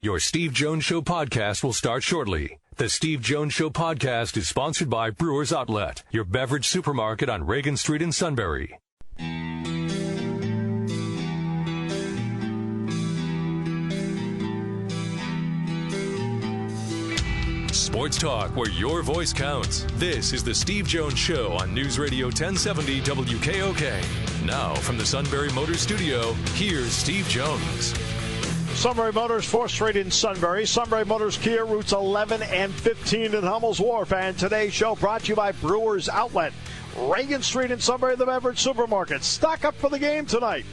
Your Steve Jones Show podcast will start shortly. The Steve Jones Show podcast is sponsored by Brewers Outlet, your beverage supermarket on Reagan Street in Sunbury. Sports talk where your voice counts. This is the Steve Jones Show on News Radio 1070 WKOK. Now from the Sunbury Motors Studio, here's Steve Jones. Sunbury Motors, 4th Street in Sunbury. Sunbury Motors Kia, routes 11 and 15 in Hummel's Wharf. And today's show brought to you by Brewers Outlet, Reagan Street in Sunbury, the beverage supermarket. Stock up for the game tonight.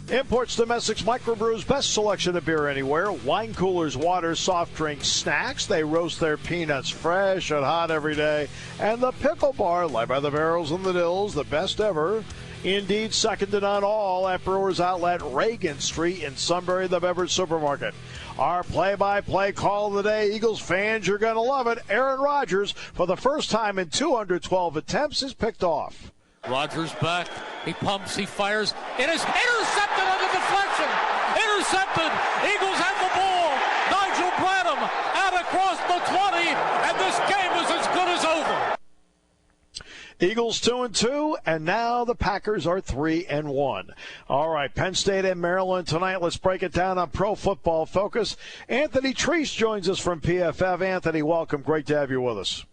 Imports, domestics, microbrews, best selection of beer anywhere. Wine coolers, waters, soft drinks, snacks. They roast their peanuts fresh and hot every day. And the Pickle Bar, led by the Barrels and the Dills, the best ever. Indeed, second to none all at Brewers Outlet, Reagan Street in Sunbury, the beverage supermarket. Our play-by-play call of the day, Eagles fans, you're going to love it. Aaron Rodgers, for the first time in 212 attempts, is picked off. Rodgers back. He pumps. He fires. It is intercepted on the deflection. Intercepted. Eagles have the ball. Nigel Bradham out across the 20, and this game is as good as over. Eagles 2-2, and now the Packers are 3-1. All right, Penn State and Maryland tonight. Let's break it down on Pro Football Focus. Anthony Treash joins us from PFF. Anthony, welcome. Great to have you with us.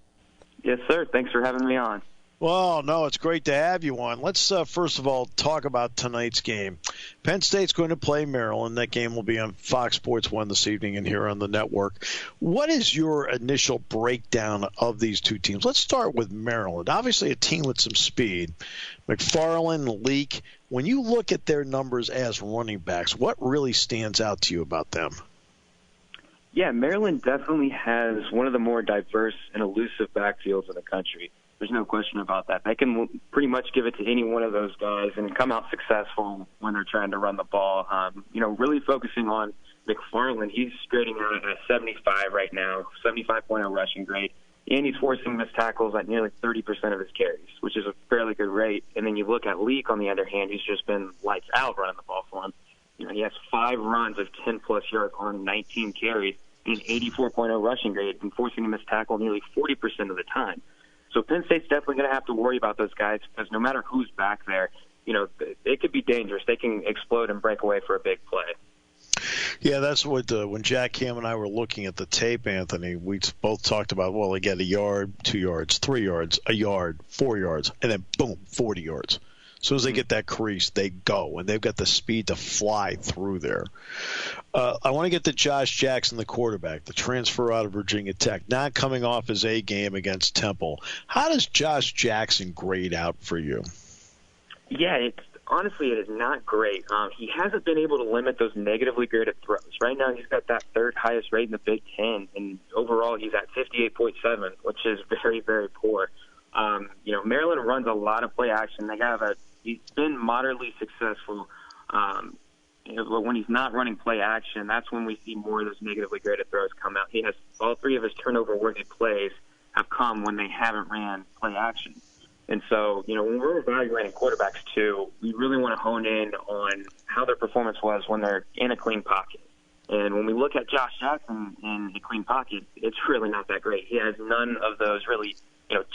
Yes, sir. Thanks for having me on. Well, no, it's great to have you on. Let's first of all talk about tonight's game. Penn State's going to play Maryland. That game will be on Fox Sports 1 this evening and here on the network. What is your initial breakdown of these two teams? Let's start with Maryland. Obviously a team with some speed. McFarland, Leak. When you look at their numbers as running backs, what really stands out to you about them? Yeah, Maryland definitely has one of the more diverse and elusive backfields in the country. There's no question about that. They can pretty much give it to any one of those guys and come out successful when they're trying to run the ball. Really focusing on McFarland, he's grading out at a 75 right now, 75.0 rushing grade, and he's forcing missed tackles at nearly 30% of his carries, which is a fairly good rate. And then you look at Leak, on the other hand, who's just been lights out running the ball for him. He has 5 runs of 10-plus yards on 19 carries and an 84.0 rushing grade and forcing a missed tackle nearly 40% of the time. So Penn State's definitely going to have to worry about those guys because no matter who's back there, they could be dangerous. They can explode and break away for a big play. Yeah, that's what when Jack Cam and I were looking at the tape, Anthony, we both talked about, well, they get a yard, 2 yards, 3 yards, a yard, 4 yards, and then, boom, 40 yards. As soon as they get that crease, they go, and they've got the speed to fly through there. I want to get to Josh Jackson, the quarterback, the transfer out of Virginia Tech, not coming off his A game against Temple. How does Josh Jackson grade out for you? Yeah, honestly, it is not great. He hasn't been able to limit those negatively graded throws. Right now, he's got that third highest rate in the Big Ten, and overall, he's at 58.7, which is very, very poor. Maryland runs a lot of play action. He's been moderately successful. When he's not running play action, that's when we see more of those negatively graded throws come out. He has all 3 of his turnover-worthy plays have come when they haven't ran play action. And so, when we're evaluating quarterbacks too, we really want to hone in on how their performance was when they're in a clean pocket. And when we look at Josh Jackson in a clean pocket, it's really not that great. He has none of those really,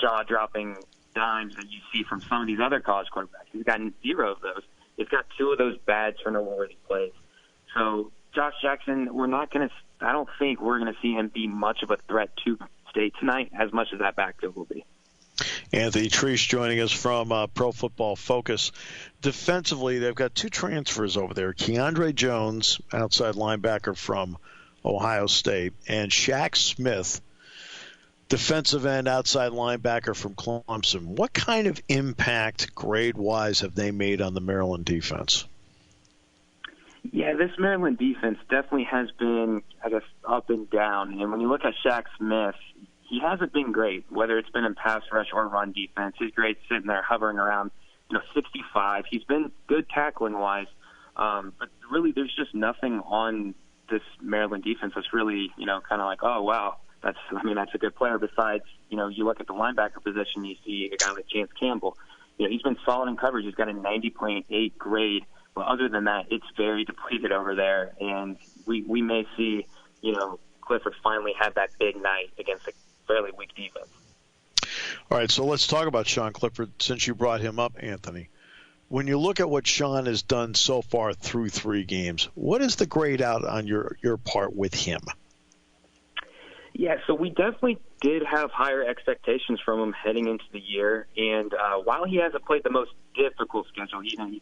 jaw-dropping dimes that you see from some of these other college quarterbacks. He's gotten 0 of those. He's got 2 of those bad turnover-worthy plays. So Josh Jackson, I don't think we're going to see him be much of a threat to State tonight as much as that backfield will be. Anthony Treash joining us from Pro Football Focus. Defensively, they've got 2 transfers over there. Keandre Jones, outside linebacker from Ohio State, and Shaq Smith, defensive end, outside linebacker from Clemson. What kind of impact, grade-wise, have they made on the Maryland defense? Yeah, this Maryland defense definitely has been, up and down. And when you look at Shaq Smith, he hasn't been great, whether it's been in pass rush or run defense. His grade's sitting there hovering around, 65. He's been good tackling-wise, but really there's just nothing on this Maryland defense that's really, kind of like, oh, wow. That's a good player. Besides, you look at the linebacker position, you see a guy like Chance Campbell. He's been solid in coverage. He's got a 90.8 grade. But other than that, it's very depleted over there. And, we may see, Clifford finally have that big night against a fairly weak defense. All right, so let's talk about Sean Clifford since you brought him up, Anthony. When you look at what Sean has done so far through 3 games, what is the grade out on your part with him? Yeah, so we definitely did have higher expectations from him heading into the year. And while he hasn't played the most difficult schedule, he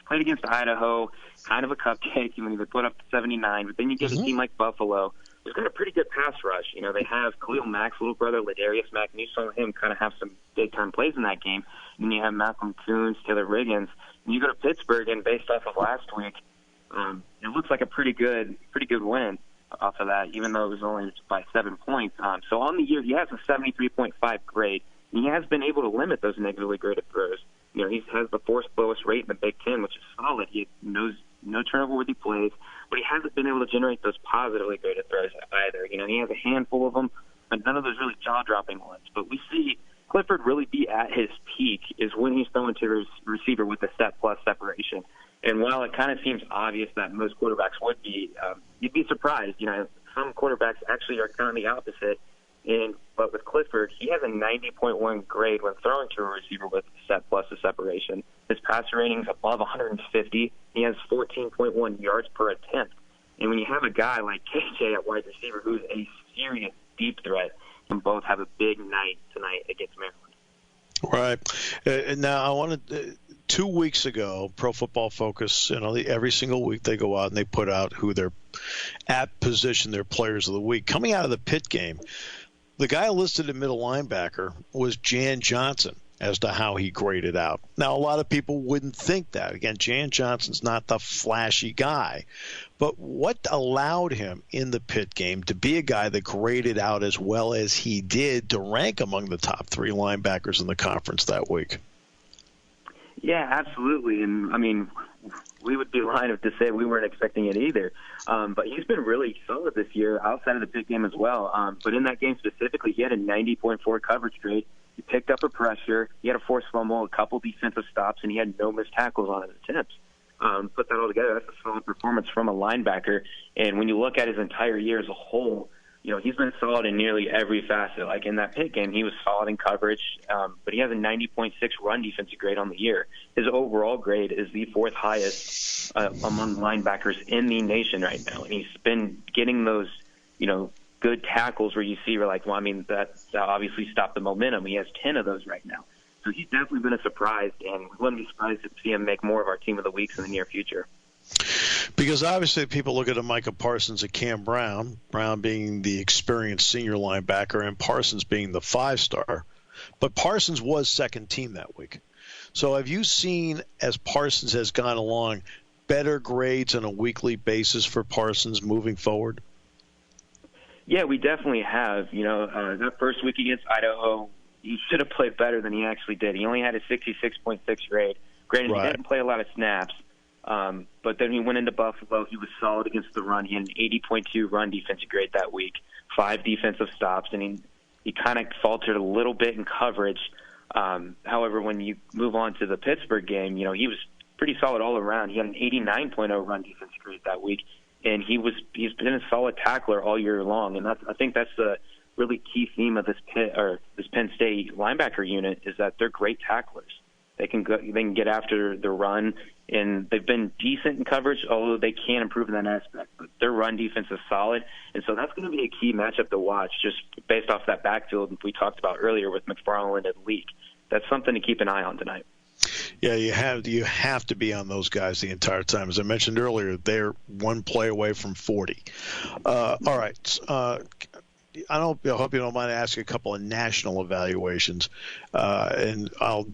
played against Idaho, kind of a cupcake. They put up 79, but then you get a team like Buffalo. They've got a pretty good pass rush. They have Khalil Mack's little brother, Ladarius Mack, and you saw him kind of have some big-time plays in that game. And you have Malcolm Coons, Taylor Riggins. And you go to Pittsburgh, and based off of last week, it looks like a pretty good win off of that, even though it was only by 7 points. So on the year, he has a 73.5 grade. And he has been able to limit those negatively graded throws. He has the 4th lowest rate in the Big Ten, which is solid. He knows no turnover-worthy plays, but he hasn't been able to generate those positively graded throws either. He has a handful of them, but none of those really jaw-dropping ones. But we see Clifford really be at his peak is when he's throwing to his receiver with the step-plus separation. And while it kind of seems obvious that most quarterbacks would be, you'd be surprised. Some quarterbacks actually are kind of the opposite. But with Clifford, he has a 90.1 grade when throwing to a receiver with step plus a separation. His passer rating's above 150. He has 14.1 yards per attempt. And when you have a guy like KJ at wide receiver who's a serious deep threat, can both have a big night tonight against Maryland. Right. Now, I wanted 2 weeks ago, Pro Football Focus, every single week they go out and they put out who their at position, their players of the week. Coming out of the Pitt game, the guy listed at middle linebacker was Jan Johnson as to how he graded out. Now, a lot of people wouldn't think that. Again, Jan Johnson's not the flashy guy. But what allowed him in the Pitt game to be a guy that graded out as well as he did to rank among the top 3 linebackers in the conference that week? Yeah, absolutely. And, we would be lying to say we weren't expecting it either. But he's been really solid this year outside of the Pitt game as well. But in that game specifically, he had a 90.4 coverage grade. He picked up a pressure. He had a forced fumble, a couple defensive stops, and he had no missed tackles on his attempts. Put that all together, that's a solid performance from a linebacker. And when you look at his entire year as a whole, he's been solid in nearly every facet. Like in that Pitt game, he was solid in coverage, but he has a 90.6 run defensive grade on the year. His overall grade is the 4th highest among linebackers in the nation right now. And he's been getting those, good tackles where you see that obviously stopped the momentum. He has 10 of those right now. So he's definitely been a surprise, and we wouldn't be surprised to see him make more of our team of the weeks in the near future. Because obviously people look at a Micah Parsons and Cam Brown being the experienced senior linebacker and Parsons being the 5-star. But Parsons was second team that week. So have you seen, as Parsons has gone along, better grades on a weekly basis for Parsons moving forward? Yeah, we definitely have. That first week against Idaho, he should have played better than he actually did. He only had a 66.6 grade. Granted, He didn't play a lot of snaps. But then he went into Buffalo. He was solid against the run. He had an 80.2 run defensive grade that week, 5 defensive stops, and he kind of faltered a little bit in coverage. However, when you move on to the Pittsburgh game, he was pretty solid all around. He had an 89.0 run defensive grade that week, and he's been a solid tackler all year long. And I think that's the really key theme of this Penn State linebacker unit is that they're great tacklers. They can get after the run, and they've been decent in coverage, although they can improve in that aspect. But their run defense is solid, and so that's going to be a key matchup to watch, just based off that backfield we talked about earlier with McFarland and Leak. That's something to keep an eye on tonight. Yeah, you have to be on those guys the entire time. As I mentioned earlier, they're one play away from 40. All right. I hope you don't mind asking a couple of national evaluations, and I'll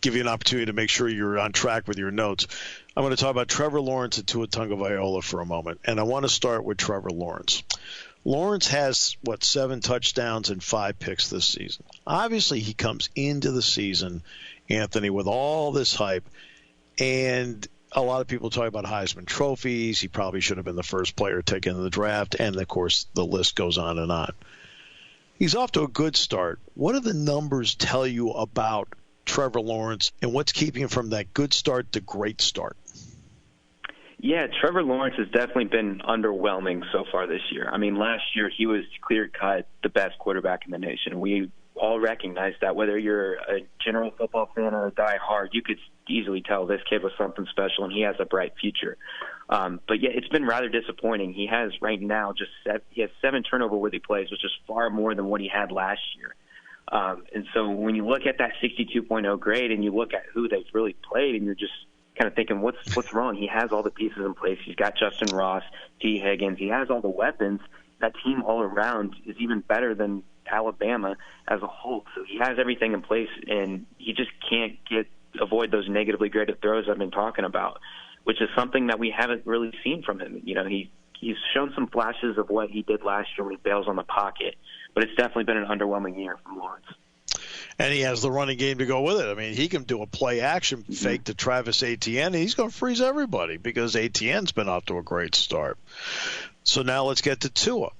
give you an opportunity to make sure you're on track with your notes. I'm going to talk about Trevor Lawrence and Tua Tagovailoa for a moment, and I want to start with Trevor Lawrence. Lawrence has, 7 touchdowns and 5 picks this season. Obviously, he comes into the season, Anthony, with all this hype, and a lot of people talk about Heisman trophies. He probably should have been the first player taken in the draft, and, of course, the list goes on and on. He's off to a good start. What do the numbers tell you about Trevor Lawrence, and what's keeping him from that good start to great start? Yeah, Trevor Lawrence has definitely been underwhelming so far this year. I mean, last year he was clear-cut the best quarterback in the nation. We all recognize that. Whether you're a general football fan or a die-hard, you could easily tell this kid was something special, and he has a bright future. But, yeah, it's been rather disappointing. He has right now he has 7 turnover-worthy plays, which is far more than what he had last year. And so when you look at that 62.0 grade and you look at who they've really played, and you're just kind of thinking, what's wrong? He has all the pieces in place. He's got Justin Ross, T. Higgins. He has all the weapons. That team all around is even better than Alabama as a whole. So he has everything in place, and he just can't avoid those negatively graded throws I've been talking about, which is something that we haven't really seen from him. You know, he's shown some flashes of what he did last year when he bails on the pocket, but it's definitely been an underwhelming year from Lawrence. And he has the running game to go with it. I mean, he can do a play-action fake to Travis Etienne, and he's going to freeze everybody because Etienne's been off to a great start. So now let's get to Tua.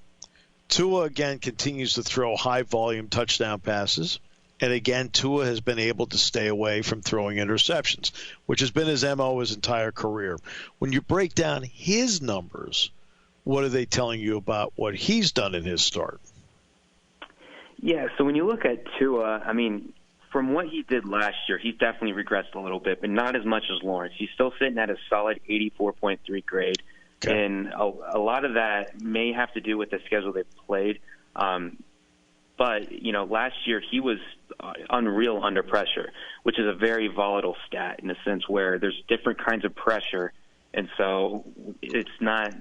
Tua, again, continues to throw high-volume touchdown passes. And, again, Tua has been able to stay away from throwing interceptions, which has been his MO his entire career. When you break down his numbers, what are they telling you about what he's done in his start? Yeah, so when you look at Tua, I mean, from what he did last year, he's definitely regressed a little bit, but not as much as Lawrence. He's still sitting at a solid 84.3 grade, and a lot of that may have to do with the schedule they've played. But, you know, last year he was unreal under pressure, which is a very volatile stat in a sense where there's different kinds of pressure, and so it's not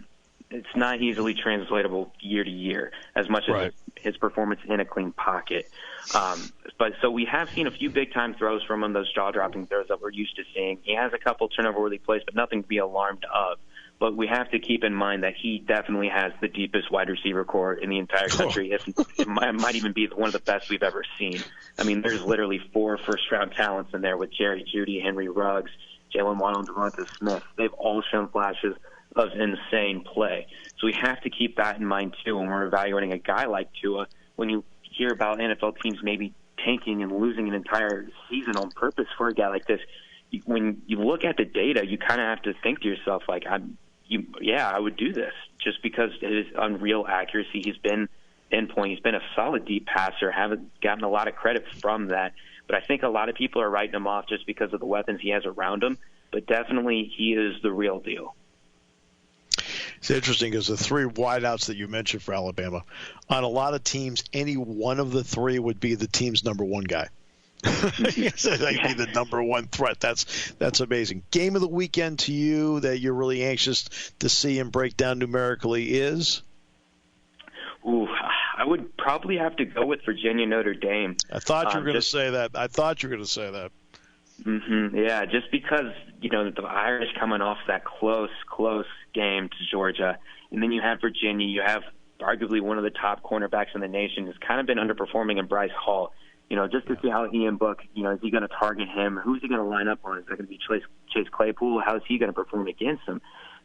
easily translatable year to year as much as his performance in a clean pocket. But so we have seen a few big-time throws from him, those jaw-dropping throws that we're used to seeing. He has a couple turnover-worthy plays, but nothing to be alarmed of. But we have to keep in mind that he definitely has the deepest wide receiver core in the entire country. It might even be one of the best we've ever seen. I mean, there's literally 4 first-round talents in there with Jerry Jeudy, Henry Ruggs, Jalen Waddle, and Devonta Smith. They've all shown flashes of insane play. So we have to keep that in mind, too, when we're evaluating a guy like Tua. When you hear about NFL teams maybe tanking and losing an entire season on purpose for a guy like this, when you look at the data, you kind of have to think to yourself, like, I would do this just because of his unreal accuracy. He's been pinpoint. He's been a solid deep passer. Haven't gotten a lot of credit from that. But I think a lot of people are writing him off just because of the weapons he has around him. But definitely he is the real deal. It's interesting because the 3 wideouts that you mentioned for Alabama, on a lot of teams, any one of the 3 would be the team's number 1 guy. He'd be the number 1 threat. That's amazing. Game of the weekend to you that you're really anxious to see and break down numerically is? Ooh, I would probably have to go with Virginia Notre Dame. I thought you were going to say that. Yeah, just because, you know, the Irish coming off that close game to Georgia, and then you have Virginia, you have arguably one of the top cornerbacks in the nation who's kind of been underperforming in Bryce Hall. You know, just to see how Ian Book, you know, is he going to target him? Who's he going to line up on? Is that going to be Chase Claypool? How is he going to perform against him?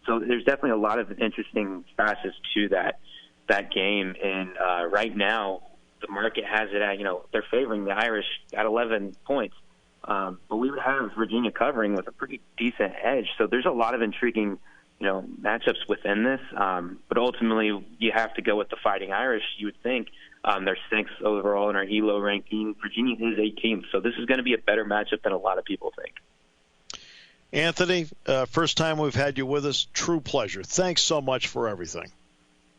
So there's definitely a lot of interesting facets to that game. And right now, the market has it at, you know, they're favoring the Irish at 11 points. But we would have Virginia covering with a pretty decent edge. So there's a lot of intriguing, you know, matchups within this. But ultimately, you have to go with the Fighting Irish, you would think. They're 6th overall in our ELO ranking. Virginia is 18th. So this is going to be a better matchup than a lot of people think. Anthony, first time we've had you with us. True pleasure. Thanks so much for everything.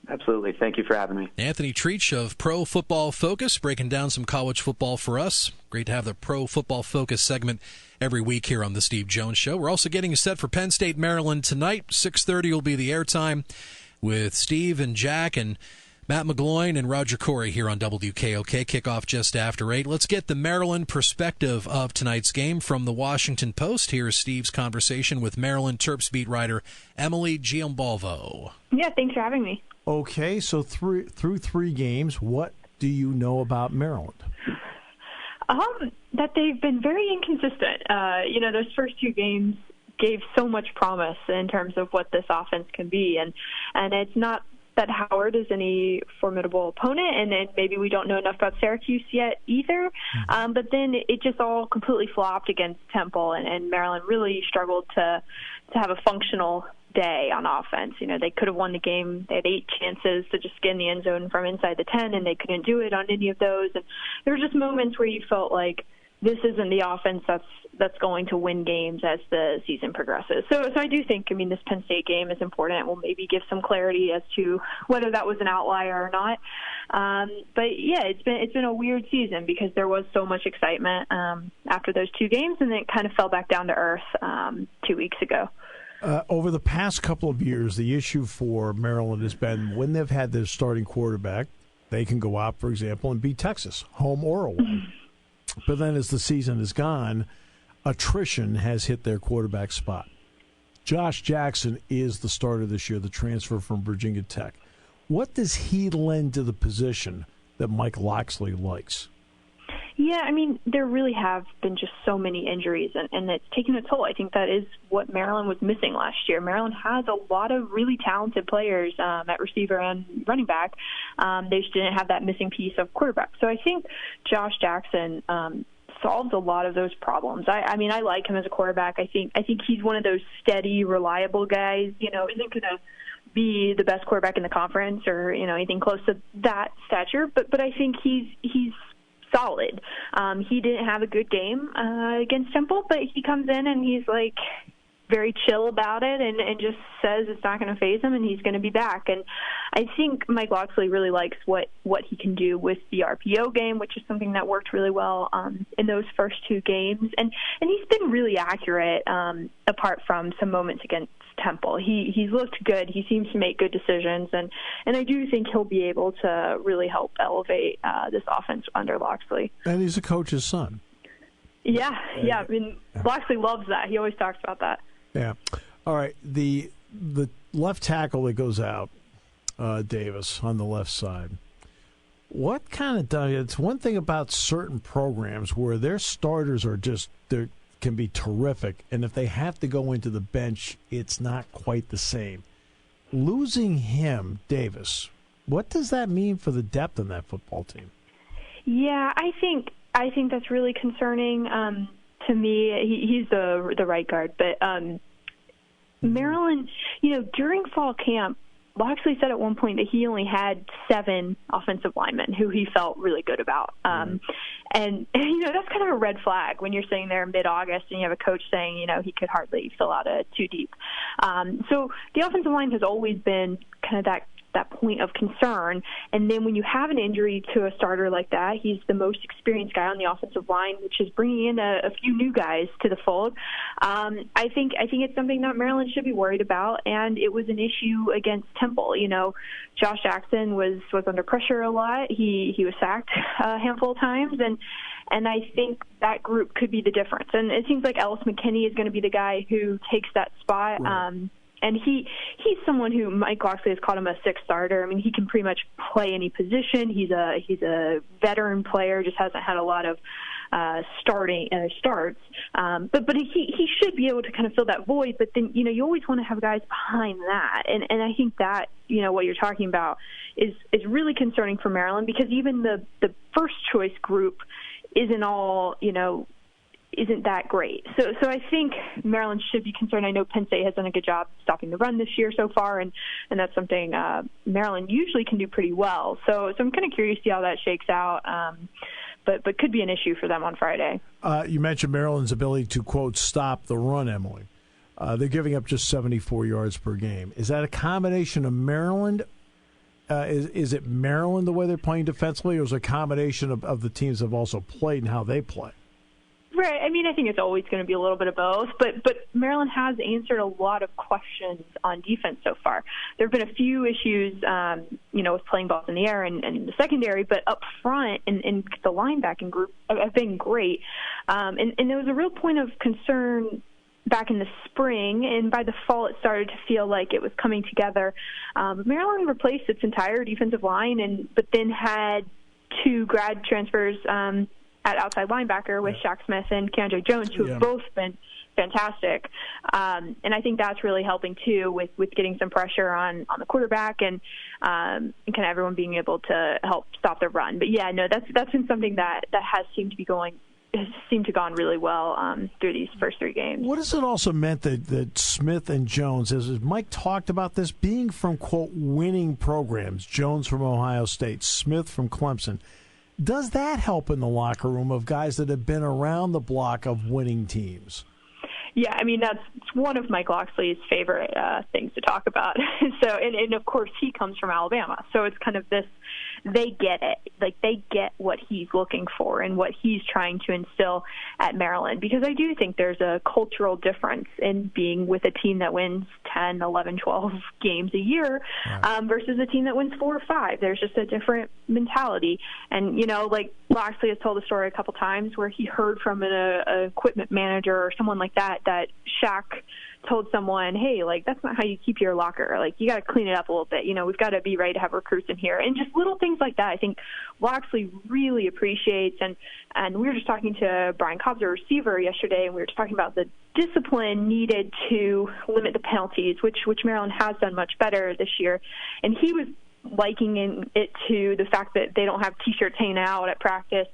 Absolutely. Thank you for having me. Anthony Treash of Pro Football Focus, breaking down some college football for us. Great to have the Pro Football Focus segment every week here on the Steve Jones Show. We're also getting you set for Penn State, Maryland tonight. 6:30 will be the airtime with Steve and Jack and Matt McGloin and Roger Corey here on WKOK. Kickoff just after 8. Let's get the Maryland perspective of tonight's game from the Washington Post. Here's Steve's conversation with Maryland Terps beat writer Emily Giambalvo. Yeah, thanks for having me. Okay, so through 3 games, what do you know about Maryland? That they've been very inconsistent. You know, those first 2 games gave so much promise in terms of what this offense can be, and it's not that Howard is any formidable opponent, and then maybe we don't know enough about Syracuse yet either. But then it just all completely flopped against Temple, and Maryland really struggled to have a functional day on offense. They could have won the game. They had 8 chances to just get in the end zone from inside the 10, and they couldn't do it on any of those. And there were just moments where you felt like this isn't the offense that's going to win games as the season progresses. So I do think, this Penn State game is important. We'll maybe give some clarity as to whether that was an outlier or not. But yeah, it's been a weird season because there was so much excitement after those 2 games, and then it kind of fell back down to earth 2 weeks ago. Over the past couple of years, the issue for Maryland has been when they've had their starting quarterback, they can go out, for example, and beat Texas, home or away. But then as the season has gone, attrition has hit their quarterback spot. Josh Jackson is the starter this year, the transfer from Virginia Tech. What does he lend to the position that Mike Locksley likes? Yeah, there really have been just so many injuries, and it's taken a toll. I think that is what Maryland was missing last year. Maryland has a lot of really talented players at receiver and running back. They just didn't have that missing piece of quarterback. So I think Josh Jackson solves a lot of those problems. I like him as a quarterback. I think he's one of those steady, reliable guys. Isn't going to be the best quarterback in the conference or anything close to that stature. But I think he's solid. He didn't have a good game against Temple, but he comes in and he's like very chill about it and just says it's not going to faze him and he's going to be back. And I think Mike Locksley really likes what he can do with the RPO game, which is something that worked really well in those first 2 games. And he's been really accurate apart from some moments against Temple. He's looked good. He seems to make good decisions, and I do think he'll be able to really help elevate this offense under Locksley. And he's a coach's son. Yeah. Locksley loves that. He always talks about that. Yeah. All right. The left tackle that goes out, Davis, on the left side. What kind of it's one thing about certain programs where their starters are just can be terrific, and if they have to go into the bench, it's not quite the same. Losing him, Davis, what does that mean for the depth in that football team? Yeah, I think that's really concerning to me. He's the right guard, but Maryland, during fall camp, Locksley said at one point that he only had 7 offensive linemen who he felt really good about. And that's kind of a red flag when you're sitting there in mid-August and you have a coach saying, he could hardly fill out a 2 deep. So the offensive line has always been kind of that point of concern. And then when you have an injury to a starter like that, he's the most experienced guy on the offensive line, which is bringing in a few new guys to the fold. I think it's something that Maryland should be worried about, and it was an issue against Temple. Josh Jackson was under pressure a lot. He was sacked a handful of times, and I think that group could be the difference. And it seems like Ellis McKinney is going to be the guy who takes that spot. Right. And he's someone who Mike Locksley has called him a 6th starter. He can pretty much play any position. He's a veteran player, just hasn't had a lot of starts. But he should be able to kind of fill that void. But then you always want to have guys behind that. And I think that what you're talking about is really concerning for Maryland, because even the first choice group isn't all isn't that great. So I think Maryland should be concerned. I know Penn State has done a good job stopping the run this year so far, and that's something Maryland usually can do pretty well. So I'm kind of curious to see how that shakes out, but could be an issue for them on Friday. You mentioned Maryland's ability to, quote, stop the run, Emily. They're giving up just 74 yards per game. Is that a combination of Maryland? Is it Maryland the way they're playing defensively, or is it a combination of the teams that have also played and how they play? Right. I think it's always going to be a little bit of both, but Maryland has answered a lot of questions on defense so far. There have been a few issues, with playing balls in the air and the secondary, but up front and the linebacking group have been great. And there was a real point of concern back in the spring, and by the fall it started to feel like it was coming together. Maryland replaced its entire defensive line, but then had 2 grad transfers at outside linebacker with Shaq Smith and Keandre Jones, who have both been fantastic. And I think that's really helping, too, with getting some pressure on the quarterback and kind of everyone being able to help stop the run. But, that's been something that has seemed to be going seemed to have gone really well through these first 3 games. What has it also meant that Smith and Jones, as Mike talked about this, being from, quote, winning programs, Jones from Ohio State, Smith from Clemson, does that help in the locker room of guys that have been around the block of winning teams? Yeah, I mean, that's one of Mike Locksley's favorite things to talk about. And of course, he comes from Alabama. So it's kind of this, they get it. Like, they get what he's looking for and what he's trying to instill at Maryland. Because I do think there's a cultural difference in being with a team that wins 10, 11, 12 games a year versus a team that wins 4 or 5. There's just a different mentality. And, like Locksley has told the story a couple times where he heard from an equipment manager or someone like that Shaq told someone, hey, like, that's not how you keep your locker. Like, you got to clean it up a little bit. We've got to be ready to have recruits in here. And just little things like that, I think Locksley really appreciates. And we were just talking to Brian Cobbs, a receiver, yesterday, and we were just talking about the discipline needed to limit the penalties, which Maryland has done much better this year. And he was likening it to the fact that they don't have T-shirts hanging out at practice.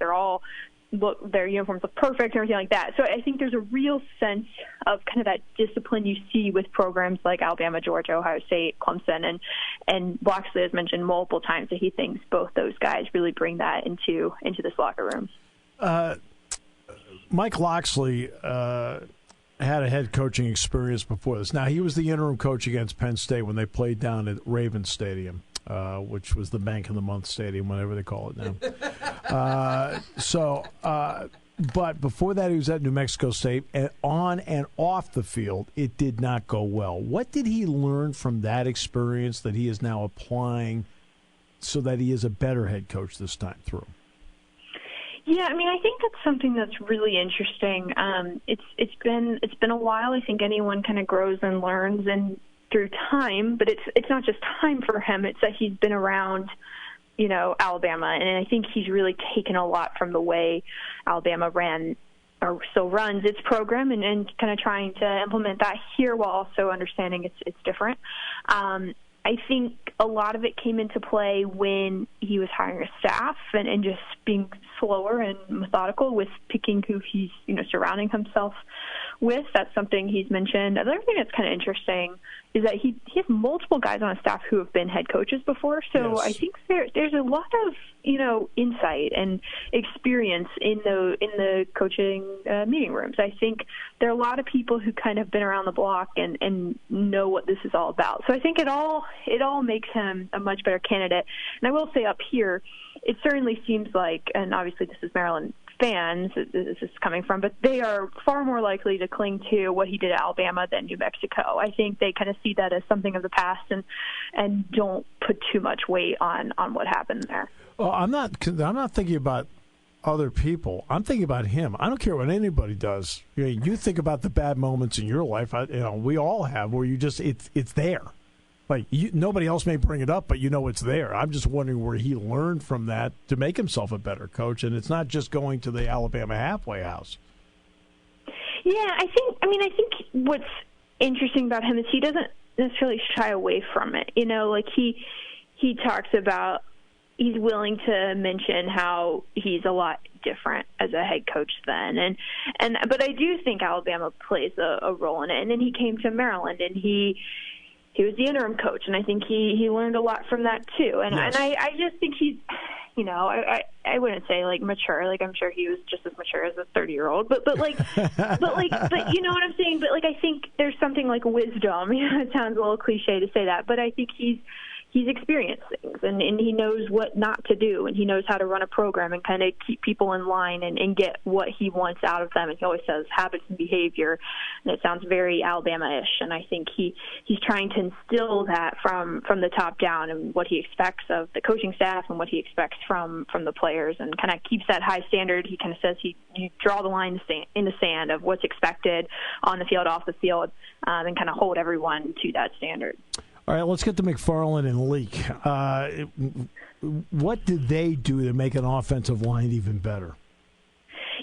Their uniforms look perfect and everything like that. So I think there's a real sense of kind of that discipline you see with programs like Alabama, Georgia, Ohio State, Clemson, and Locksley has mentioned multiple times that he thinks both those guys really bring that into this locker room. Mike Locksley had a head coaching experience before this. Now, he was the interim coach against Penn State when they played down at Ravens Stadium. Which was the Bank of the Month Stadium, whatever they call it now. But before that, he was at New Mexico State, and on and off the field, it did not go well. What did he learn from that experience that he is now applying so that he is a better head coach this time through? Yeah, I mean, I think that's something that's really interesting. It's been a while. I think anyone kind of grows and learns and through time, but it's not just time for him. It's that he's been around, Alabama, and I think he's really taken a lot from the way Alabama runs its program and kind of trying to implement that here while also understanding it's different. I think a lot of it came into play when he was hiring a staff and just being slower and methodical with picking who he's, surrounding himself with. That's something he's mentioned. Another thing that's kind of interesting is that he has multiple guys on his staff who have been head coaches before. So yes. I think there's a lot of, insight and experience in the coaching meeting rooms. I think there are a lot of people who kind of been around the block and know what this is all about. So I think it all makes him a much better candidate. And I will say up here, it certainly seems like, and obviously this is Maryland fans this is coming from, but they are far more likely to cling to what he did at Alabama than New Mexico. I think they kind of see that as something of the past and don't put too much weight on what happened there. Well, I'm not thinking about other people. I'm thinking about him. I don't care what anybody does. You think about the bad moments in your life. We all have where you just it's there. Like, nobody else may bring it up, but it's there. I'm just wondering where he learned from that to make himself a better coach, and it's not just going to the Alabama halfway house. Yeah, I think what's interesting about him is he doesn't necessarily shy away from it. He talks about he's willing to mention how he's a lot different as a head coach then, but I do think Alabama plays a role in it. And then he came to Maryland, and he was the interim coach, and I think he learned a lot from that too. And yes. and I just think he's, I wouldn't say like mature. Like, I'm sure he was just as mature as a 30-year-old, but you know what I'm saying. But I think there's something like wisdom. It sounds a little cliche to say that, but I think he's experienced things, and he knows what not to do, and he knows how to run a program and kind of keep people in line and get what he wants out of them. And he always says habits and behavior, and it sounds very Alabama-ish. And I think he's trying to instill that from the top down, and what he expects of the coaching staff and what he expects from the players, and kind of keeps that high standard. He kind of says you draw the line in the sand of what's expected on the field, off the field, and kind of hold everyone to that standard. All right, let's get to McFarland and Leak. What did they do to make an offensive line even better?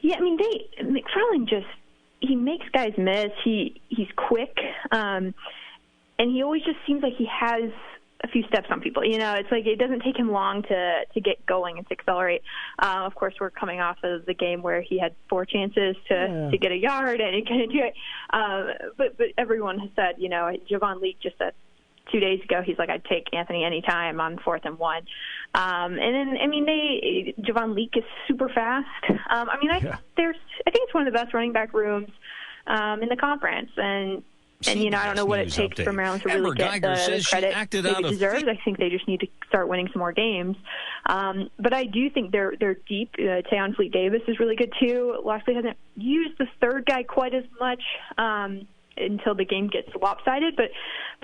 Yeah, I mean, McFarland he makes guys miss. He's quick, and he always just seems like he has a few steps on people. It's like it doesn't take him long to get going and to accelerate. Of course, we're coming off of the game where he had 4 chances to get a yard and he couldn't do it. But everyone has said, Javon Leake just said 2 days ago, he's like, I'd take Anthony anytime on 4th and 1. And then, Javon Leake is super fast. I think it's one of the best running back rooms in the conference. And I don't know what it takes for Maryland to really get the credit it deserves. I think they just need to start winning some more games. But I do think they're deep. Tayon Fleet-Davis is really good, too. Loxley hasn't used the third guy quite as much until the game gets lopsided. But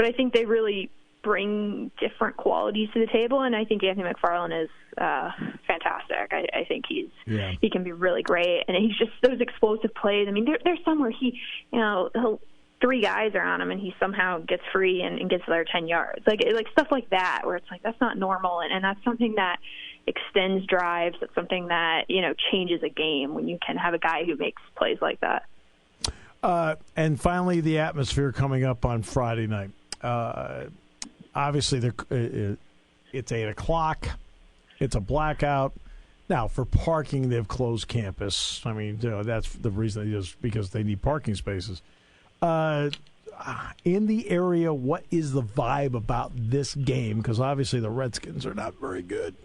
I think they really bring different qualities to the table, and I think Anthony McFarland is fantastic. I think he can be really great, and he's just those explosive plays. There's some where he'll 3 guys are on him and he somehow gets free and gets their 10 yards. Like stuff like that where it's like that's not normal, and that's something that extends drives. That's something that changes a game when you can have a guy who makes plays like that. And finally, the atmosphere coming up on Friday night. Obviously, it's 8 o'clock. It's a blackout. Now, for parking, they've closed campus. That's the reason, is because they need parking spaces. In the area, what is the vibe about this game? Because obviously the Redskins are not very good.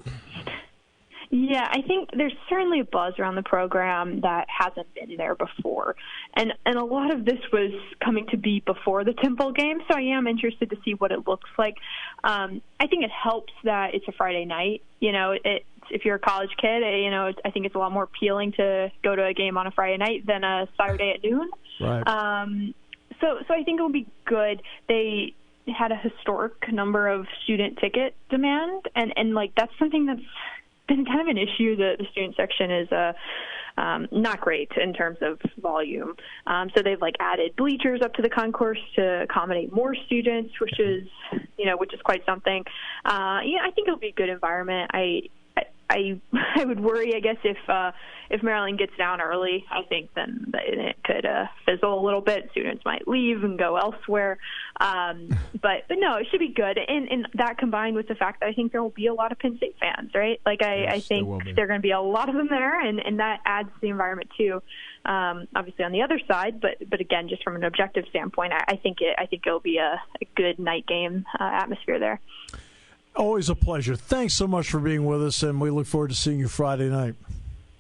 Yeah, I think there's certainly a buzz around the program that hasn't been there before. And a lot of this was coming to be before the Temple game, so I am interested to see what it looks like. I think it helps that it's a Friday night. If you're a college kid, I think it's a lot more appealing to go to a game on a Friday night than a Saturday at noon. Right. So I think it will be good. They had a historic number of student ticket demand, and that's something that's been kind of an issue. The student section is not great in terms of volume. So they've added bleachers up to the concourse to accommodate more students, which is quite something. I think it'll be a good environment. I would worry, I guess, if Maryland gets down early. I think then it could fizzle a little bit. Students might leave and go elsewhere. But no, it should be good. And that combined with the fact that I think there will be a lot of Penn State fans, right? I think there are going to be a lot of them there, and that adds to the environment too. Obviously on the other side, but again, just from an objective standpoint, I think it'll be a good night game atmosphere there. Always a pleasure. Thanks so much for being with us, and we look forward to seeing you Friday night.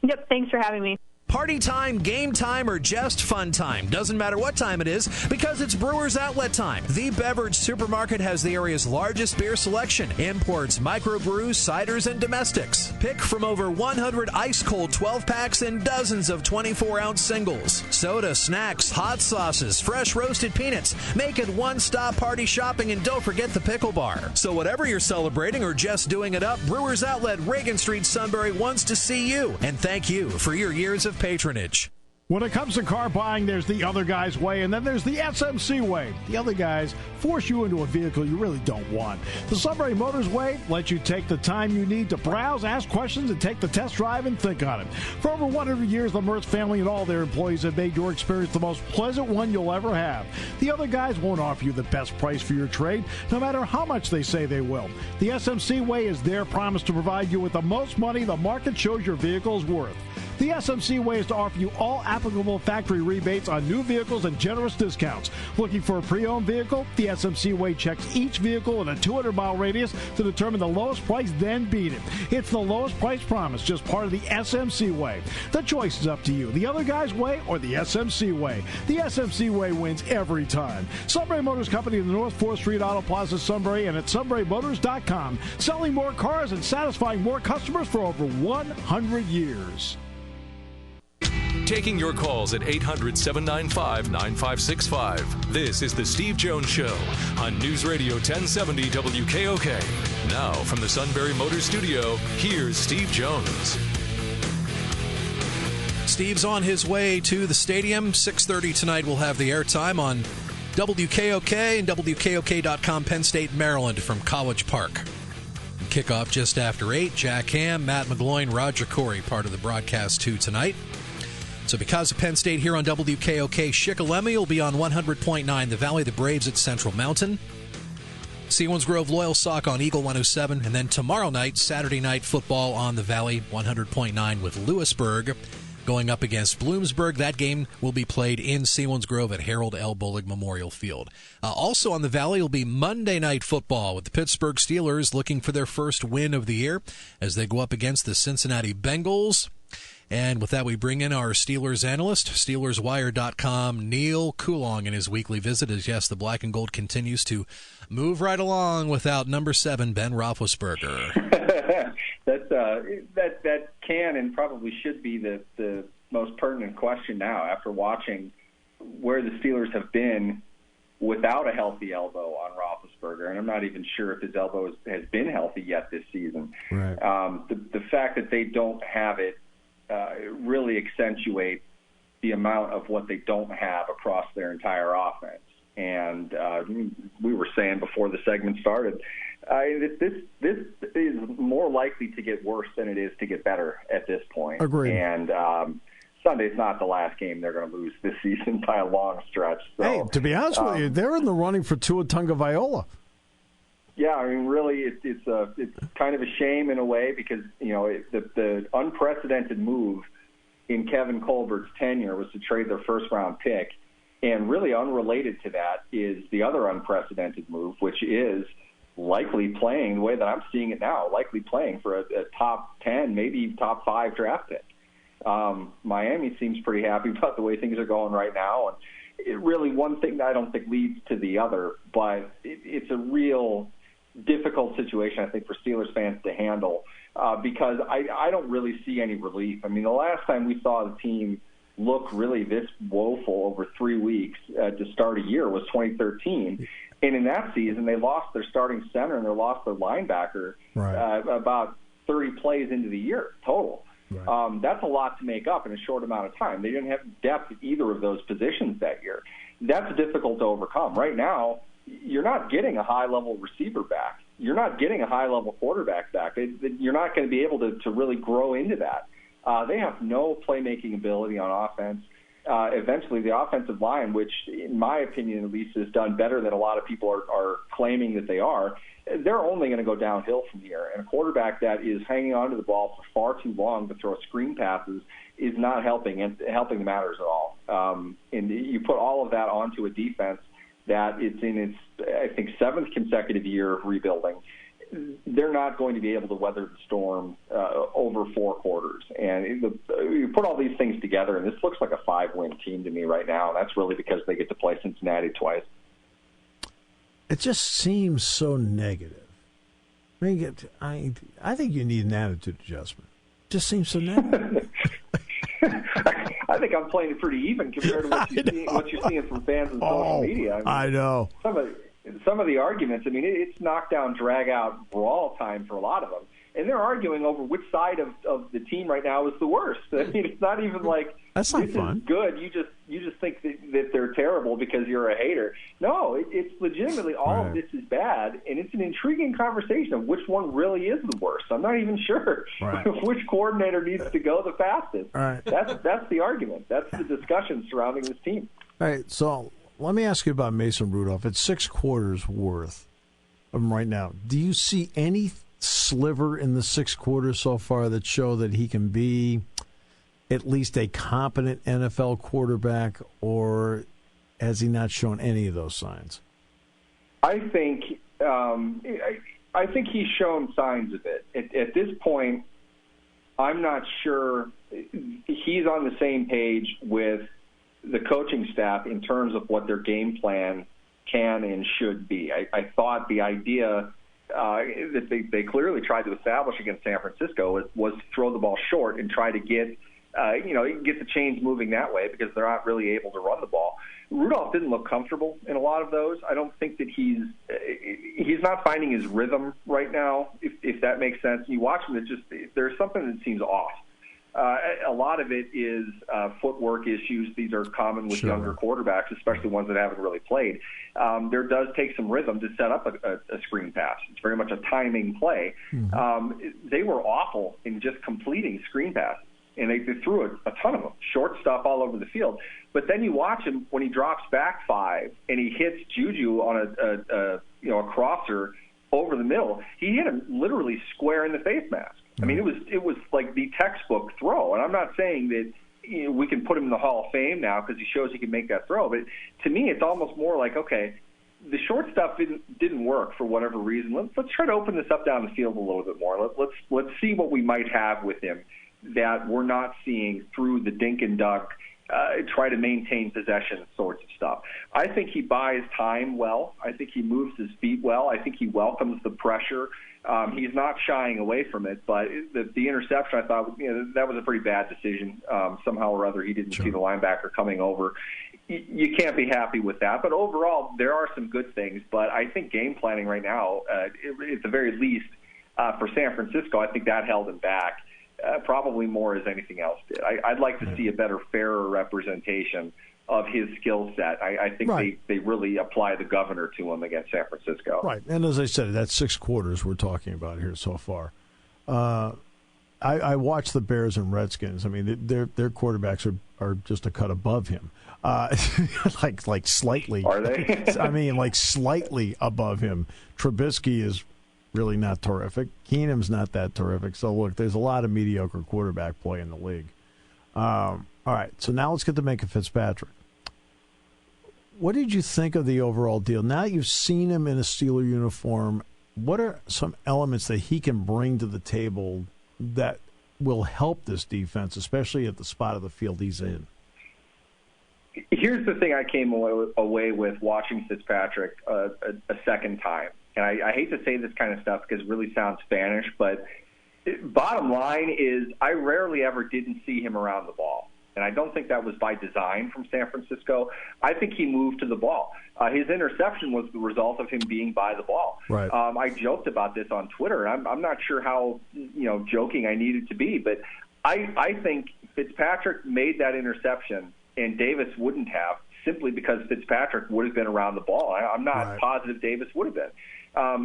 Yep, thanks for having me. Party time, game time, or just fun time. Doesn't matter what time it is, because it's Brewers Outlet time. The beverage supermarket has the area's largest beer selection. Imports, microbrews, ciders, and domestics. Pick from over 100 ice-cold 12-packs and dozens of 24-ounce singles. Soda, snacks, hot sauces, fresh roasted peanuts. Make it one-stop party shopping, and don't forget the pickle bar. So whatever you're celebrating or just doing it up, Brewers Outlet, Reagan Street, Sunbury wants to see you. And thank you for your years of patronage. When it comes to car buying, there's the other guy's way, and then there's the SMC way. The other guys force you into a vehicle you really don't want. The Sunbury Motors way lets you take the time you need to browse, ask questions, and take the test drive and think on it. For over 100 years, the Mertz family and all their employees have made your experience the most pleasant one you'll ever have. The other guys won't offer you the best price for your trade, no matter how much they say they will. The SMC way is their promise to provide you with the most money the market shows your vehicle is worth. The SMC way is to offer you all applicable factory rebates on new vehicles and generous discounts. Looking for a pre-owned vehicle? The SMC way checks each vehicle in a 200-mile radius to determine the lowest price, then beat it. It's the lowest price promise, just part of the SMC way. The choice is up to you. The other guy's way or the SMC way. The SMC way wins every time. Sunbury Motors Company in the North 4th Street Auto Plaza, Sunbury, and at sunburymotors.com. Selling more cars and satisfying more customers for over 100 years. Taking your calls at 800-795-9565. This is the Steve Jones Show on News Radio 1070 WKOK. Now from the Sunbury Motors Studio, here's Steve Jones. Steve's on his way to the stadium. 6:30 tonight we'll have the airtime on WKOK and WKOK.com, Penn State, Maryland from College Park. Kickoff just after 8. Jack Ham, Matt McGloin, Roger Corey, part of the broadcast too tonight. So because of Penn State here on WKOK, Shikellamy will be on 100.9 The Valley, the Braves at Central Mountain. Selinsgrove Loyal Sock on Eagle 107. And then tomorrow night, Saturday Night Football on the Valley 100.9 with Lewisburg going up against Bloomsburg. That game will be played in Selinsgrove at Harold L. Bullock Memorial Field. Also on the Valley will be Monday Night Football with the Pittsburgh Steelers looking for their first win of the year as they go up against the Cincinnati Bengals. And with that, we bring in our Steelers analyst, SteelersWire.com, Neal Coolong, in his weekly visit. As yes, the black and gold continues to move right along without number 7, Ben Roethlisberger. That can and probably should be the most pertinent question now after watching where the Steelers have been without a healthy elbow on Roethlisberger, and I'm not even sure if his elbow has been healthy yet this season. Right. The fact that they don't have it really accentuate the amount of what they don't have across their entire offense. And we were saying before the segment started, this is more likely to get worse than it is to get better at this point. Agreed. And Sunday's not the last game they're going to lose this season by a long stretch. So, hey, to be honest with you, they're in the running for Tua Tagovailoa. Yeah, I mean, really, it's kind of a shame in a way because, you know, the unprecedented move in Kevin Colbert's tenure was to trade their first-round pick, and really unrelated to that is the other unprecedented move, which is likely playing the way that I'm seeing it now, likely playing for a top 10, maybe top 5 draft pick. Miami seems pretty happy about the way things are going right now, and it really one thing that I don't think leads to the other, but it's a real difficult situation, I think, for Steelers fans to handle because I don't really see any relief. I mean, the last time we saw the team look really this woeful over 3 weeks to start a year was 2013. And in that season, they lost their starting center and they lost their linebacker about 30 plays into the year total. Right. That's a lot to make up in a short amount of time. They didn't have depth at either of those positions that year. That's difficult to overcome. Right now, you're not getting a high-level receiver back. You're not getting a high-level quarterback back. You're not going to be able to really grow into that. They have no playmaking ability on offense. Eventually, the offensive line, which in my opinion at least has done better than a lot of people are claiming that they are, they're only going to go downhill from here. And a quarterback that is hanging onto the ball for far too long to throw screen passes is not helping the matters at all. And you put all of that onto a defense that it's in its, I think, 7th consecutive year of rebuilding. They're not going to be able to weather the storm over 4 quarters. And you put all these things together, and this looks like a 5-win team to me right now, and that's really because they get to play Cincinnati twice. It just seems so negative. I think you need an attitude adjustment. It just seems so negative. I think I'm playing it pretty even compared to what you're seeing from fans on social media. I know. Some of the arguments, I mean, it's knockdown, drag-out, brawl time for a lot of them. And they're arguing over which side of the team right now is the worst. I mean, it's not even like that's not this fun. Is good. You just think that they're terrible because you're a hater. No, it's legitimately all of this is bad, and it's an intriguing conversation of which one really is the worst. I'm not even sure which coordinator needs to go the fastest. Right. That's the argument. That's the discussion surrounding this team. All right, so let me ask you about Mason Rudolph. It's 6 quarters worth of him right now. Do you see any sliver in the 6 quarters so far that show that he can be at least a competent NFL quarterback, or has he not shown any of those signs? I think he's shown signs of it. At this point, I'm not sure he's on the same page with the coaching staff in terms of what their game plan can and should be. I thought the idea that they clearly tried to establish against San Francisco was to throw the ball short and try to get the chains moving that way because they're not really able to run the ball. Rudolph didn't look comfortable in a lot of those. I don't think that he's not finding his rhythm right now, if that makes sense. You watch him, there's something that seems off. A lot of it is footwork issues. These are common with younger quarterbacks, especially ones that haven't really played. There does take some rhythm to set up a screen pass. It's very much a timing play. Mm-hmm. They were awful in just completing screen passes. and they threw a ton of them, short stuff all over the field. But then you watch him when he drops back 5 and he hits Juju on a crosser over the middle. He hit him literally square in the face mask. I mean, it was like the textbook throw. And I'm not saying that we can put him in the Hall of Fame now because he shows he can make that throw. But to me, it's almost more like, okay, the short stuff didn't work for whatever reason. Let's try to open this up down the field a little bit more. Let's see what we might have with him that we're not seeing through the dink and dunk, try to maintain possession sorts of stuff. I think he buys time well. I think he moves his feet well. I think he welcomes the pressure. He's not shying away from it, but the interception, I thought, that was a pretty bad decision. Somehow or other, he didn't see the linebacker coming over. You can't be happy with that. But overall, there are some good things. But I think game planning right now, at the very least, for San Francisco, I think that held him back probably more as anything else did. I'd like to see a better, fairer representation of his skill set. I think they really apply the governor to him against San Francisco. Right, and as I said, that's 6 quarters we're talking about here so far. I watched the Bears and Redskins. I mean, their quarterbacks are just a cut above him. Like slightly. Are they? I mean, like slightly above him. Trubisky is really not terrific. Keenum's not that terrific. So, look, there's a lot of mediocre quarterback play in the league. All right, so now let's get to Minkah Fitzpatrick. What did you think of the overall deal? Now that you've seen him in a Steeler uniform, what are some elements that he can bring to the table that will help this defense, especially at the spot of the field he's in? Here's the thing I came away with watching Fitzpatrick a second time. And I hate to say this kind of stuff because it really sounds Spanish, but bottom line is I rarely ever didn't see him around the ball. And I don't think that was by design from San Francisco. I think he moved to the ball. His interception was the result of him being by the ball. Right. I joked about this on Twitter. I'm not sure how joking I needed to be, but I think Fitzpatrick made that interception and Davis wouldn't have, simply because Fitzpatrick would have been around the ball. I'm not positive Davis would have been.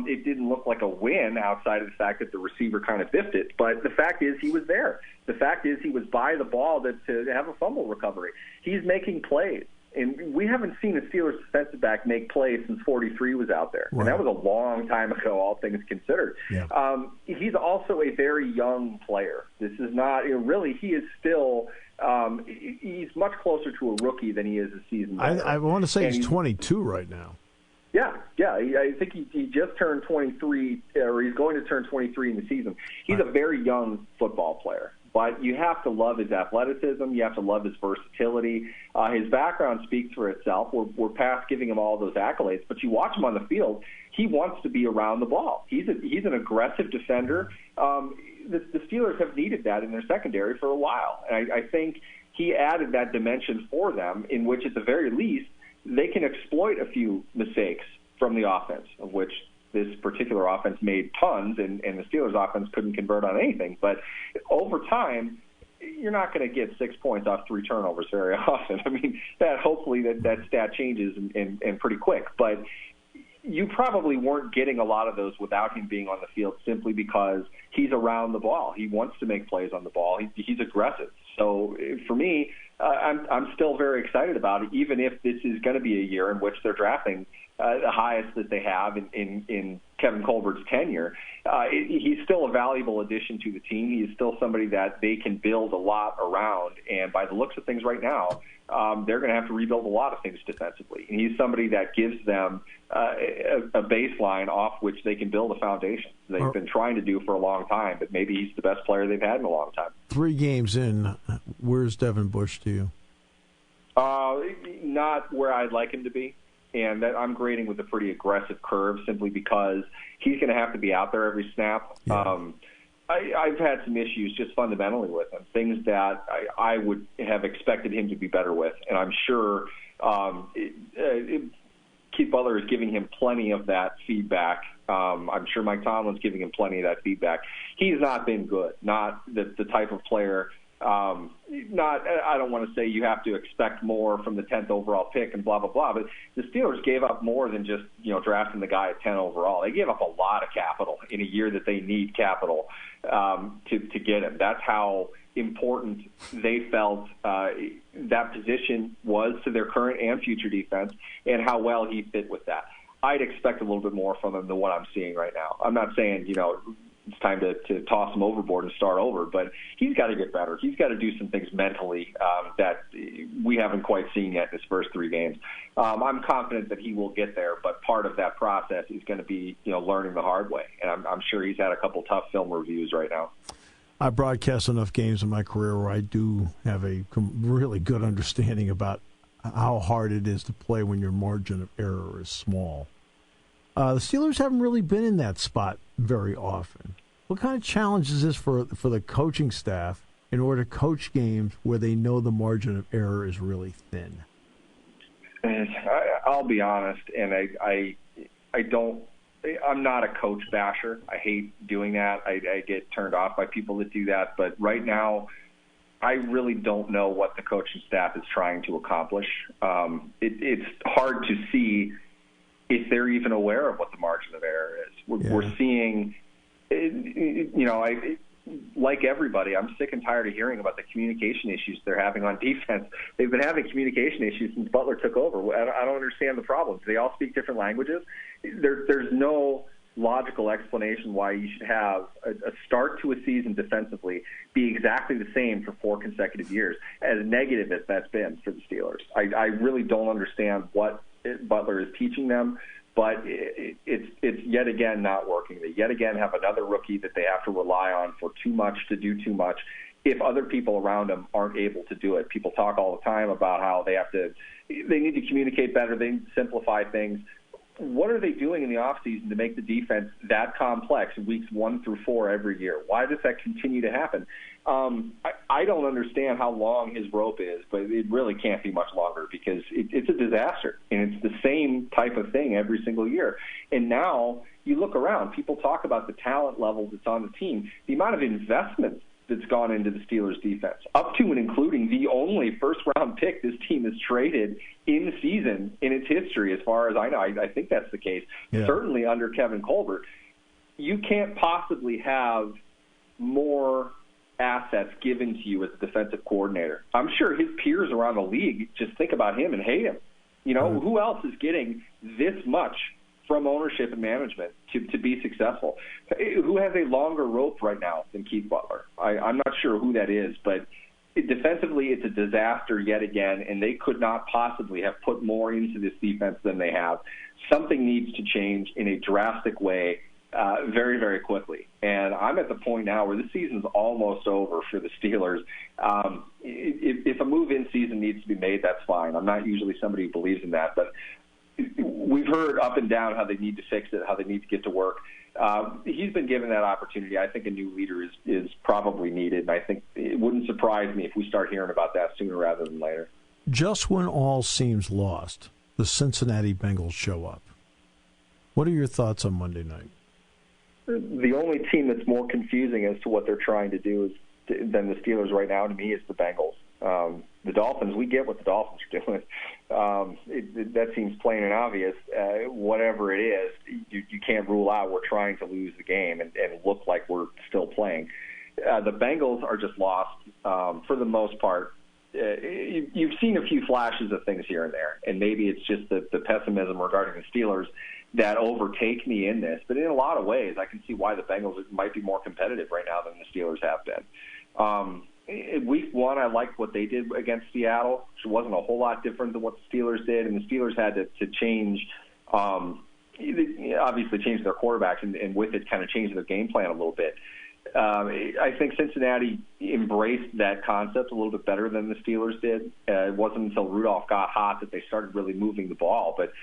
It didn't look like a win outside of the fact that the receiver kind of biffed it. But the fact is he was there. The fact is he was by the ball to have a fumble recovery. He's making plays. And we haven't seen a Steelers defensive back make plays since 43 was out there. Right. And that was a long time ago, all things considered. Yeah. He's also a very young player. This is not really, he is still he's much closer to a rookie than he is a season. I want to say he's 22 right now. Yeah. I think he just turned 23, or he's going to turn 23 in the season. He's a very young football player, but you have to love his athleticism. You have to love his versatility. His background speaks for itself. We're past giving him all those accolades, but you watch him on the field, he wants to be around the ball. He's an aggressive defender. The Steelers have needed that in their secondary for a while, and I think he added that dimension for them, in which at the very least they can exploit a few mistakes from the offense, of which this particular offense made tons, and the Steelers' offense couldn't convert on anything. But over time, you're not going to get 6 points off 3 turnovers very often. I mean, hopefully that stat changes and pretty quick. But you probably weren't getting a lot of those without him being on the field, simply because he's around the ball. He wants to make plays on the ball. He's aggressive. So for me, I'm still very excited about it, even if this is going to be a year in which they're drafting the highest that they have in Kevin Colbert's tenure. He's still a valuable addition to the team. He's still somebody that they can build a lot around. And by the looks of things right now, they're going to have to rebuild a lot of things defensively. And he's somebody that gives them a baseline off which they can build a foundation. They've been trying to do for a long time, but maybe he's the best player they've had in a long time. 3 games in, where's Devin Bush to you? Not where I'd like him to be. And that I'm grading with a pretty aggressive curve, simply because he's going to have to be out there every snap. Yeah. I've had some issues just fundamentally with him, things that I would have expected him to be better with. And I'm sure Keith Butler is giving him plenty of that feedback. I'm sure Mike Tomlin's giving him plenty of that feedback. He's not been good, not the type of player. I don't want to say you have to expect more from the 10th overall pick and blah, blah, blah, but the Steelers gave up more than just, drafting the guy at 10 overall. They gave up a lot of capital in a year that they need capital to get him. That's how important they felt that position was to their current and future defense, and how well he fit with that. I'd expect a little bit more from him than what I'm seeing right now. I'm not saying, it's time to toss him overboard and start over, but he's got to get better. He's got to do some things mentally that we haven't quite seen yet in his first 3 games. I'm confident that he will get there, but part of that process is going to be, learning the hard way. And I'm sure he's had a couple tough film reviews right now. I broadcast enough games in my career where I do have a really good understanding about how hard it is to play when your margin of error is small. The Steelers haven't really been in that spot very often. What kind of challenge is this for the coaching staff in order to coach games where they know the margin of error is really thin? I'll be honest, and I'm not a coach basher. I hate doing that. I get turned off by people that do that. But right now, I really don't know what the coaching staff is trying to accomplish. It's hard to see if they're even aware of what the margin of error is. We're seeing, like everybody, I'm sick and tired of hearing about the communication issues they're having on defense. They've been having communication issues since Butler took over. I don't understand the problem. Do they all speak different languages? There's no logical explanation why you should have a start to a season defensively be exactly the same for 4 consecutive years, as negative as that's been for the Steelers. I really don't understand what Butler is teaching them, but it's yet again not working. They yet again have another rookie that they have to rely on for too much to do too much if other people around them aren't able to do it. People talk all the time about how they need to communicate better, they need to simplify things. What are they doing in the offseason to make the defense that complex in weeks 1 through 4 every year? Why does that continue to happen? I don't understand how long his rope is, but it really can't be much longer because it's a disaster, and it's the same type of thing every single year. And now you look around, people talk about the talent level that's on the team, the amount of investment that's gone into the Steelers defense, up to and including the only first-round pick this team has traded in season in its history, as far as I know. I think that's the case, certainly under Kevin Colbert. You can't possibly have more assets given to you as a defensive coordinator. I'm sure his peers around the league just think about him and hate him. Who else is getting this much from ownership and management to be successful? Who has a longer rope right now than Keith Butler? I'm not sure who that is, but defensively it's a disaster yet again, and they could not possibly have put more into this defense than they have. Something needs to change in a drastic way very, very quickly. And I'm at the point now where the season's almost over for the Steelers. If a move-in season needs to be made, that's fine. I'm not usually somebody who believes in that, but we've heard up and down how they need to fix it, how they need to get to work. He's been given that opportunity. I think a new leader is probably needed, and I think it wouldn't surprise me if we start hearing about that sooner rather than later. Just when all seems lost, the Cincinnati Bengals show up. What are your thoughts on Monday night? The only team that's more confusing as to what they're trying to do than the Steelers right now, to me, is the Bengals. The Dolphins, we get what the Dolphins are doing. That seems plain and obvious. Whatever it is, you can't rule out we're trying to lose the game and look like we're still playing. The Bengals are just lost for the most part. You've seen a few flashes of things here and there, and maybe it's just the pessimism regarding the Steelers that overtake me in this. But in a lot of ways, I can see why the Bengals might be more competitive right now than the Steelers have been. In week 1, I liked what they did against Seattle. It wasn't a whole lot different than what the Steelers did, and the Steelers had to change, obviously change their quarterbacks, and with it kind of change their game plan a little bit. I think Cincinnati embraced that concept a little bit better than the Steelers did. It wasn't until Rudolph got hot that they started really moving the ball. But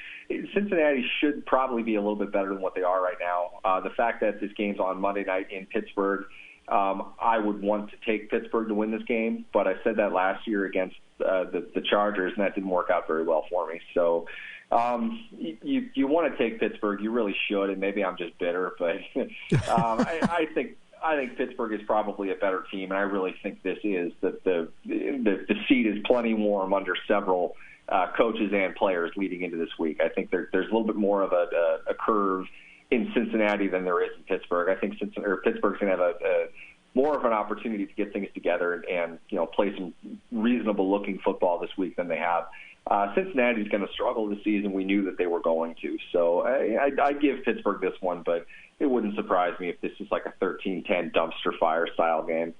Cincinnati should probably be a little bit better than what they are right now. The fact that this game's on Monday night in Pittsburgh, I would want to take Pittsburgh to win this game, but I said that last year against the Chargers, and that didn't work out very well for me. So you want to take Pittsburgh. You really should, and maybe I'm just bitter, but I think Pittsburgh is probably a better team, and I really think this is that the seat is plenty warm under several coaches and players leading into this week. I think there's a little bit more of a curve in Cincinnati than there is in Pittsburgh. I think Pittsburgh's going to have more of an opportunity to get things together and play some reasonable looking football this week than they have. Cincinnati's going to struggle this season. We knew that they were going to. So I give Pittsburgh this one, but it wouldn't surprise me if this is like a 13-10 dumpster fire style game.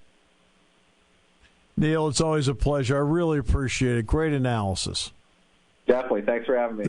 Neal, it's always a pleasure. I really appreciate it. Great analysis. Definitely. Thanks for having me.